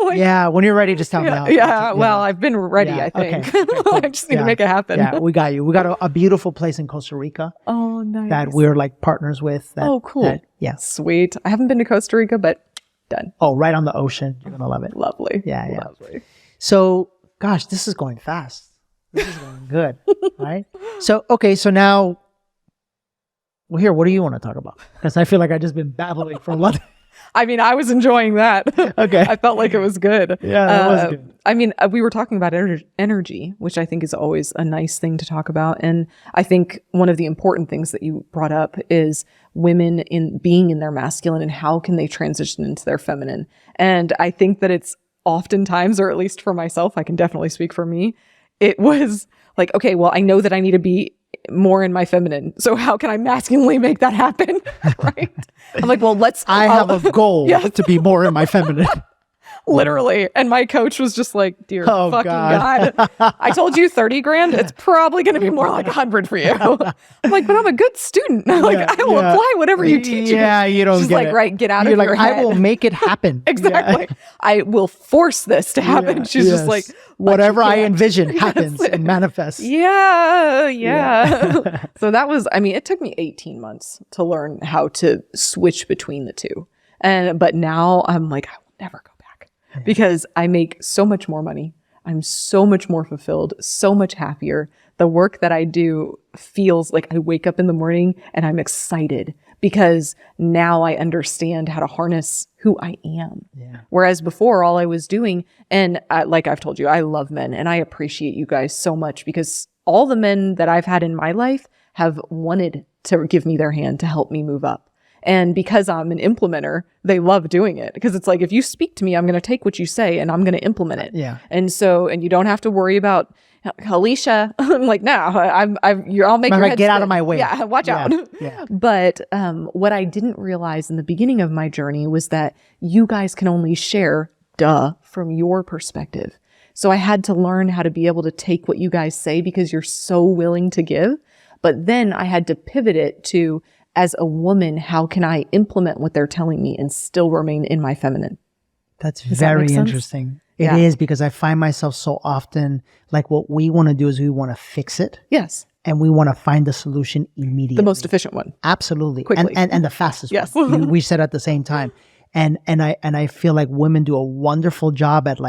Like, yeah, when you're ready, just tell me. yeah. Well, I've been ready, Yeah, I think. okay, cool. I just need to make it happen. Yeah, we got you. We got a beautiful place in Costa Rica Oh, nice. that we're like partners with. Oh, cool. Yeah. Sweet. I haven't been to Costa Rica, but done. Oh, right on the ocean. You're going to love it. Lovely. Yeah, yeah. Lovely. So, gosh, this is going fast. This is going good, right? So, okay, so now, well, here, what do you want to talk about? Because I feel like I've just been babbling for a lot. I mean, I was enjoying that. Okay. I felt like it was good. Yeah, that was good. I mean, we were talking about energy, which I think is always a nice thing to talk about. And I think one of the important things that you brought up is women in being in their masculine and how can they transition into their feminine. And I think that it's oftentimes, or at least for myself, I can definitely speak for me, it was like, okay, well, I know that I need to be more in my feminine. So how can I masculinely make that happen? Right? I'm like, well, I have a goal to be more in my feminine. Literally. And my coach was just like, dear Oh, fucking God. God. I told you 30 grand. It's probably going to be more like 100 for you. I'm like, but I'm a good student. Like, Yeah, I will yeah. apply whatever you teach me. Yeah, you don't She's get like, it. right, get out You're of like, your head. I will make it happen. Exactly. Yeah. I will force this to happen. Yeah, She's just yes. like, whatever I can't. envision happens and manifests. Yeah. So that was, I mean, it took me 18 months to learn how to switch between the two. But now I'm like, I will never go back because I make so much more money. I'm so much more fulfilled, so much happier. The work that I do feels like I wake up in the morning and I'm excited because now I understand how to harness who I am. Yeah. Whereas before, all I was doing, and like I've told you, I love men and I appreciate you guys so much because all the men that I've had in my life have wanted to give me their hand to help me move up. And because I'm an implementer, they love doing it because it's like, if you speak to me, I'm going to take what you say and I'm going to implement it. Yeah. And so, and you don't have to worry about Elisha. I'm like, no, I'll make your head get out spin. of my way. Yeah. Watch out. Yeah. But, what I didn't realize in the beginning of my journey was that you guys can only share from your perspective. So I had to learn how to be able to take what you guys say because you're so willing to give. But then I had to pivot it to, as a woman, how can I implement what they're telling me and still remain in my feminine? That's Does that very make sense? interesting. It is, because I find myself so often, like, what we want to do is we want to fix it. Yes. And we want to find the solution immediately. The most efficient one. Absolutely. Quickly. And the fastest Yes. one. We said at the same time. And I feel like women do a wonderful job at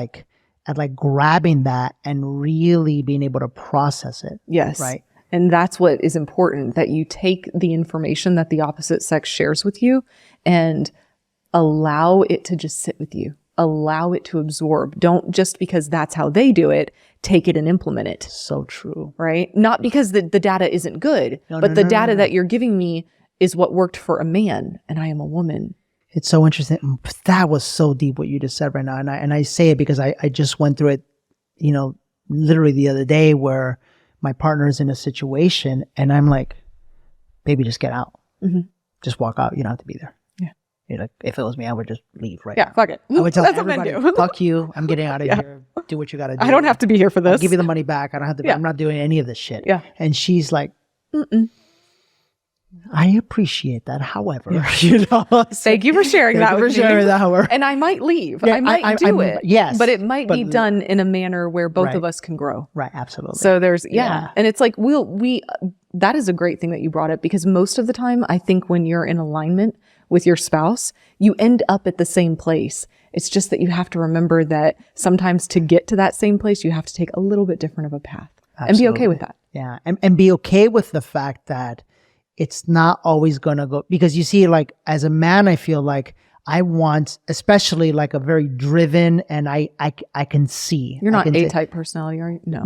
grabbing that and really being able to process it. Yes. Right. And that's what is important, that you take the information that the opposite sex shares with you and allow it to just sit with you. Allow it to absorb. Don't, just because that's how they do it, take it and implement it. So true. Right? Not because the data isn't good, but the data that you're giving me is what worked for a man and I am a woman. It's so interesting. That was so deep what you just said right now. And I say it because I just went through it, literally the other day, where my partner is in a situation and I'm like, baby, just get out. Mm-hmm. Just walk out. You don't have to be there. Yeah. If it was me, I would just leave right now. Fuck it. I would tell That's everybody, what men do. fuck you. I'm getting out of here. Do what you got to do. I don't have to be here for this. I'll give you the money back. I don't have to. I'm not doing any of this shit. Yeah. And she's like, I appreciate that. However, thank you for sharing that with me. However. And I might leave. Yeah, I might do it. Yes. But it might be done in a manner where both of us can grow. Right. Absolutely. So there's, And it's like, that is a great thing that you brought up, because most of the time, I think when you're in alignment with your spouse, you end up at the same place. It's just that you have to remember that sometimes to get to that same place, you have to take a little bit different of a path. Absolutely. And be okay with that. Yeah. And be okay with the fact that it's not always going to go, because you see, like, as a man, I feel like I want, especially like a very driven, and I can see. You're not A-type personality, are you? No,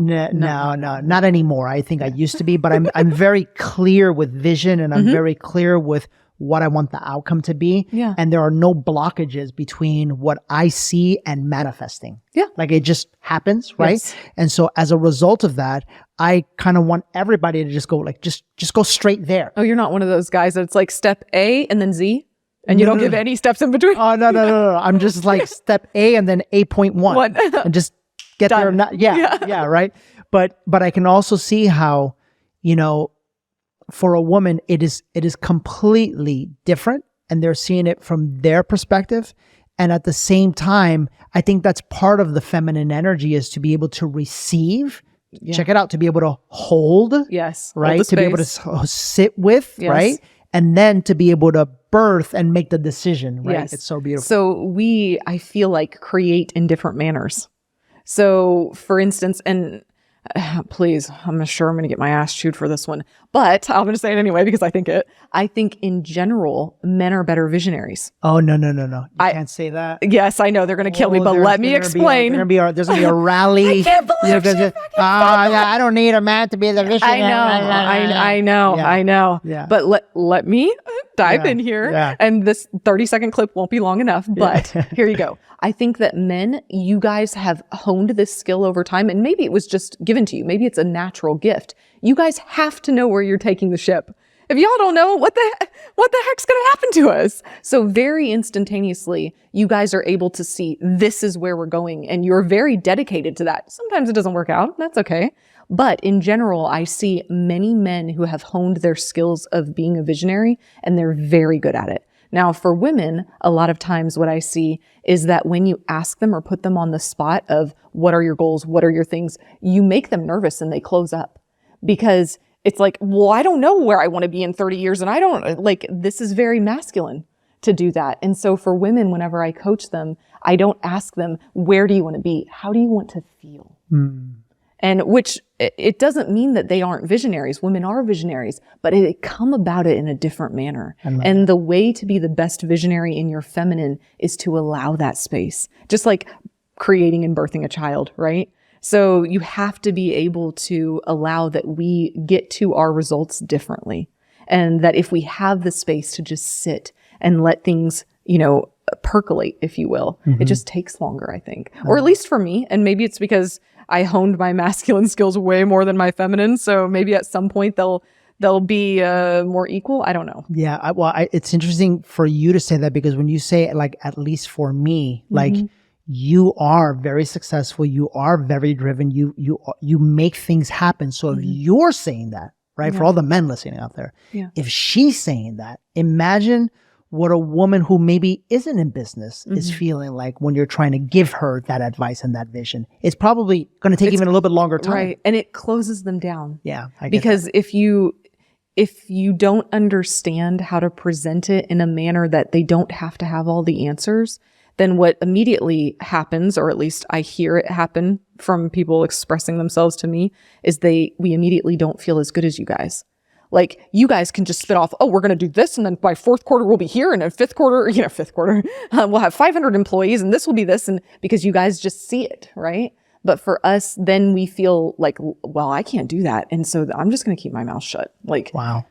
not anymore. I think I used to be, but I'm very clear with vision, and I'm very clear with what I want the outcome to be. Yeah. And there are no blockages between what I see and manifesting. Yeah. Like, it just happens, right? Yes. And so as a result of that, I kind of want everybody to just go, like, just go straight there. Oh, you're not one of those guys that's like step A and then Z, and you don't give any steps in between? Oh, no. I'm just like step A and then A.1 and just get there. Yeah, right. But I can also see how, for a woman, it is completely different, and they're seeing it from their perspective. And at the same time, I think that's part of the feminine energy, is to be able to receive, check it out, to be able to hold, right? To be able to sit with, right? And then to be able to birth and make the decision, right? Yes. It's so beautiful. So I feel like, create in different manners. So for instance, and please, I'm sure I'm going to get my ass chewed for this one, but I'm going to say it anyway because I think in general, men are better visionaries. Oh, no. You can't say that. Yes, I know they're going to kill me, but let me explain. There's going to be a rally. I can't believe I don't need a man to be the visionary. I know. Yeah. But let me dive in here. Yeah. And this 30-second clip won't be long enough, but here you go. I think that men, you guys have honed this skill over time, and maybe it was just given to you. Maybe it's a natural gift. You guys have to know where you're taking the ship. If y'all don't know, what the heck's going to happen to us? So very instantaneously, you guys are able to see, this is where we're going, and you're very dedicated to that. Sometimes it doesn't work out. That's okay. But in general, I see many men who have honed their skills of being a visionary, and they're very good at it. Now, for women, a lot of times what I see is that when you ask them or put them on the spot of what are your goals, what are your things, you make them nervous and they close up, because it's like, well, I don't know where I want to be in 30 years. And I don't, like, this is very masculine. to do that. And so for women, whenever I coach them, I don't ask them, where do you want to be? How do you want to feel? And which it doesn't mean that they aren't visionaries. Women are visionaries, but they come about it in a different manner. And the way to be the best visionary in your feminine is to allow that space, just like creating and birthing a child, right? So you have to be able to allow that we get to our results differently. And that if we have the space to just sit and let things, percolate, if you will, it just takes longer, I think. Or at least for me. And maybe it's because I honed my masculine skills way more than my feminine. So maybe at some point they'll be more equal. I don't know. Yeah. It's interesting for you to say that, because when you say, like, at least for me, like, you are very successful. You are very driven. You make things happen. So if you're saying that, right, for all the men listening out there, if she's saying that, imagine what a woman who maybe isn't in business is feeling like when you're trying to give her that advice and that vision. It's probably going to take even a little bit longer time. Right. And it closes them down. Yeah. Because if you don't understand how to present it in a manner that they don't have to have all the answers, then what immediately happens, or at least I hear it happen from people expressing themselves to me, is we immediately don't feel as good as you guys. Like, you guys can just spit off, oh, we're going to do this, and then by fourth quarter we'll be here, and in fifth quarter, we'll have 500 employees, and this will be this, and because you guys just see it, right? But for us, then we feel like, well, I can't do that, and so I'm just going to keep my mouth shut. Like, wow.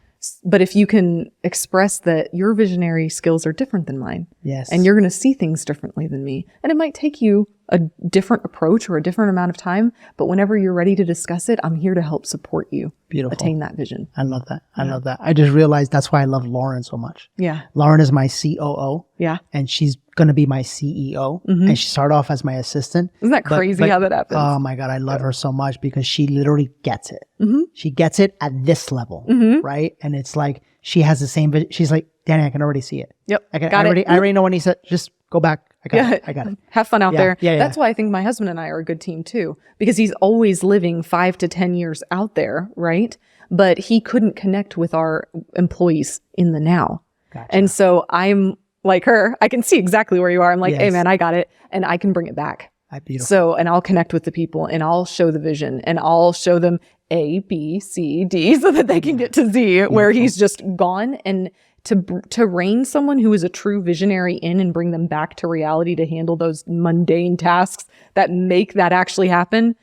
But if you can express that your visionary skills are different than mine, yes, and you're going to see things differently than me, and it might take you a different approach or a different amount of time, but whenever you're ready to discuss it, I'm here to help support you attain that vision. I love that. I love that. I just realized that's why I love Lauren so much. Yeah. Lauren is my COO. Yeah. And she's going to be my CEO. And she started off as my assistant. Isn't that crazy how that happens? Oh my God. I love her so much because she literally gets it. She gets it at this level. Right. And it's like, she has the same vision. She's like, Danny, I can already see it. Yep. I already know when he said, just go back. I got it. Have fun out there. That's why I think my husband and I are a good team too, because he's always living 5 to 10 years out there, right? But he couldn't connect with our employees in the now. Gotcha. And so I'm like her. I can see exactly where you are. I'm like, hey man, I got it. And I can bring it back. Beautiful. So, and I'll connect with the people and I'll show the vision and I'll show them A, B, C, D so that they can get to Z, where he's just gone. And to rein someone who is a true visionary in and bring them back to reality to handle those mundane tasks that make that actually happen.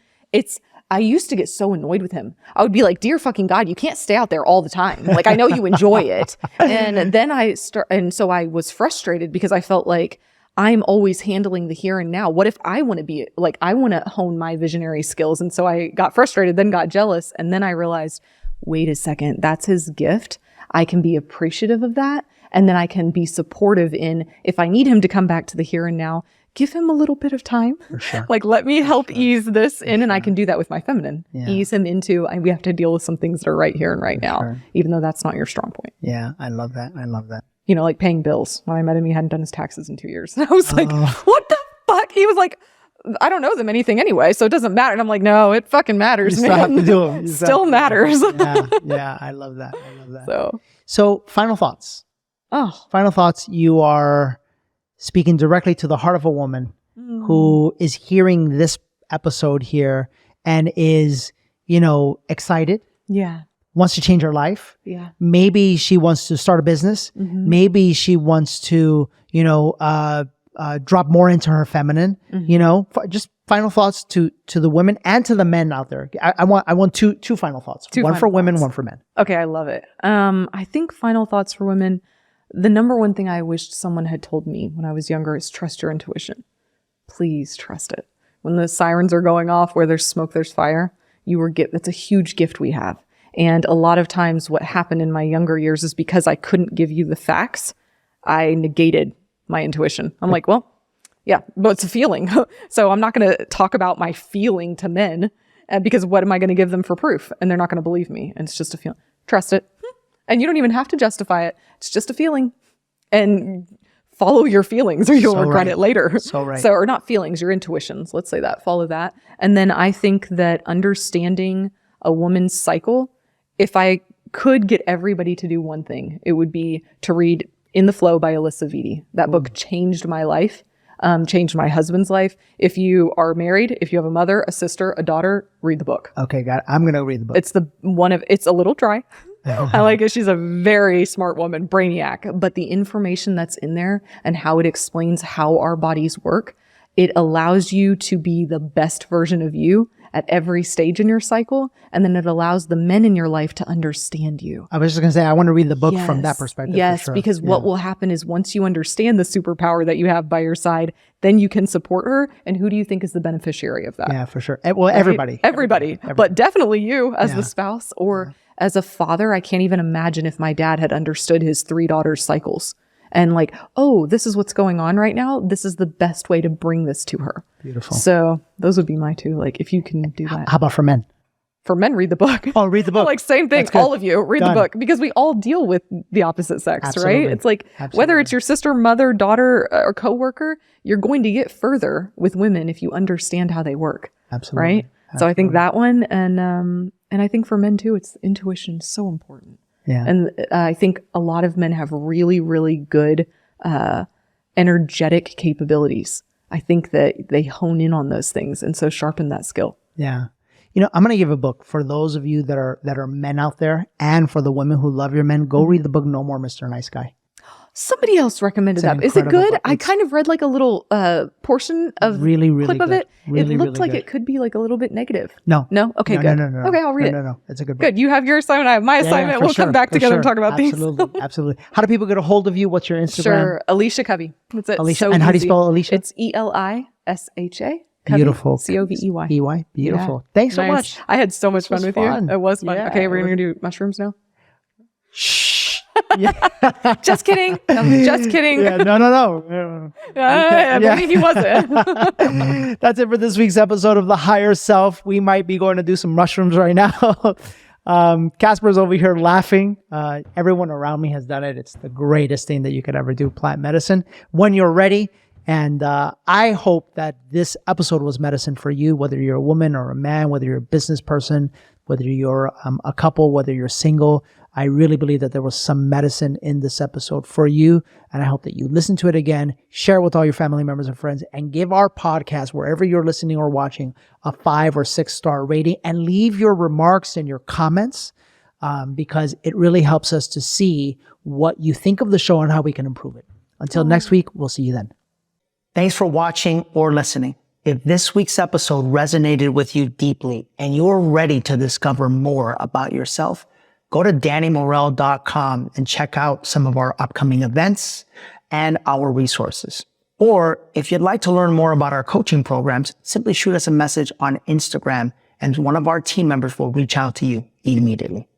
I used to get so annoyed with him. I would be like, dear fucking God, you can't stay out there all the time. Like, I know you enjoy it. And then so I was frustrated because I felt like I'm always handling the here and now. What if I want to be like, I want to hone my visionary skills? And so I got frustrated, then got jealous. And then I realized, wait a second, that's his gift. I can be appreciative of that. And then I can be supportive in, if I need him to come back to the here and now, give him a little bit of time. For sure. Like, let me help ease this in. And I can do that with my feminine. Yeah. Ease him into, we have to deal with some things that are right here and right now, even though that's not your strong point. Yeah, I love that. I love that. Like paying bills. When I met him, he hadn't done his taxes in 2 years. And I was like, what the fuck? He was like, I don't know them anything anyway, so it doesn't matter. And I'm like, no, it fucking matters, man. You still have to do them. Still matters. Yeah, I love that. I love that. So final thoughts. Final thoughts. You are speaking directly to the heart of a woman who is hearing this episode here and is, excited. Yeah. Wants to change her life. Yeah. Maybe she wants to start a business. Maybe she wants to, drop more into her feminine, just final thoughts to the women and to the men out there. I want two final thoughts. One for women, one for men. Okay. I love it. I think final thoughts for women. The number one thing I wished someone had told me when I was younger is trust your intuition. Please trust it. When the sirens are going off, where there's smoke, there's fire. That's a huge gift we have. And a lot of times what happened in my younger years is because I couldn't give you the facts, I negated my intuition. I'm like, well, yeah, but it's a feeling. So I'm not going to talk about my feeling to men because what am I going to give them for proof? And they're not going to believe me. And it's just a feeling. Trust it. And you don't even have to justify it. It's just a feeling. And follow your feelings or you'll regret it later. Or not feelings, your intuitions. Let's say that. Follow that. And then I think that understanding a woman's cycle, if I could get everybody to do one thing, it would be to read In the Flow by Elisha Covey. That book changed my life, changed my husband's life. If you are married, if you have a mother, a sister, a daughter, read the book. Okay, got it. I'm going to read the book. It's a little dry. I like it. She's a very smart woman, brainiac, but the information that's in there and how it explains how our bodies work, it allows you to be the best version of you at every stage in your cycle. And then it allows the men in your life to understand you. I was just going to say, I want to read the book from that perspective. Yes, for sure. because what will happen is once you understand the superpower that you have by your side, then you can support her. And who do you think is the beneficiary of that? Yeah, for sure. Well, everybody. Everybody. But definitely you as the spouse or as a father. I can't even imagine if my dad had understood his 3 daughters' cycles. And like, oh, this is what's going on right now. This is the best way to bring this to her. Beautiful. So those would be my 2. Like, if you can do that. How about for men? For men, read the book. Oh, read the book. Like, same thing. All of you, read the book. Because we all deal with the opposite sex, right? It's like, whether it's your sister, mother, daughter, or coworker, you're going to get further with women if you understand how they work. Absolutely. Right? So I think that one. And I think for men too, it's intuition is so important. Yeah. And I think a lot of men have really, really good energetic capabilities. I think that they hone in on those things and so sharpen that skill. Yeah. You know, I'm going to give a book for those of you that are men out there, and for the women who love your men. Go read the book No More Mr. Nice Guy. Somebody else recommended that. Is it good? Book. I kind of read like a little portion of really clip of it. Really, it looked like good. It could be like a little bit negative. No. Okay, good. No. Okay, I'll read it. No. It's a good book. Good. You have your assignment. I have my assignment. We'll come back together and talk about these. Absolutely. How do people get a hold of you? What's your Instagram? Sure. Elisha Covey. That's it. Elisha. So and how do you spell Elisha? It's Elisha. Covey. Beautiful. Covey. EY. Beautiful. Yeah. Thanks so much. I had so much fun with you. It was fun. Yeah, okay, we're going to do mushrooms now. Shh. Just kidding. I'm just kidding. Yeah, no. Maybe he wasn't. That's it for this week's episode of The Higher Self. We might be going to do some mushrooms right now. Casper's over here laughing. Everyone around me has done it. It's the greatest thing that you could ever do, plant medicine, when you're ready. And I hope that this episode was medicine for you, whether you're a woman or a man, whether you're a business person, whether you're a couple, whether you're single. I really believe that there was some medicine in this episode for you. And I hope that you listen to it again, share it with all your family members and friends, and give our podcast, wherever you're listening or watching, a 5 or 6 star rating, and leave your remarks and your comments because it really helps us to see what you think of the show and how we can improve it. Until next week, we'll see you then. Thanks for watching or listening. If this week's episode resonated with you deeply and you're ready to discover more about yourself, go to DannyMorel.com and check out some of our upcoming events and our resources. Or if you'd like to learn more about our coaching programs, simply shoot us a message on Instagram and one of our team members will reach out to you immediately.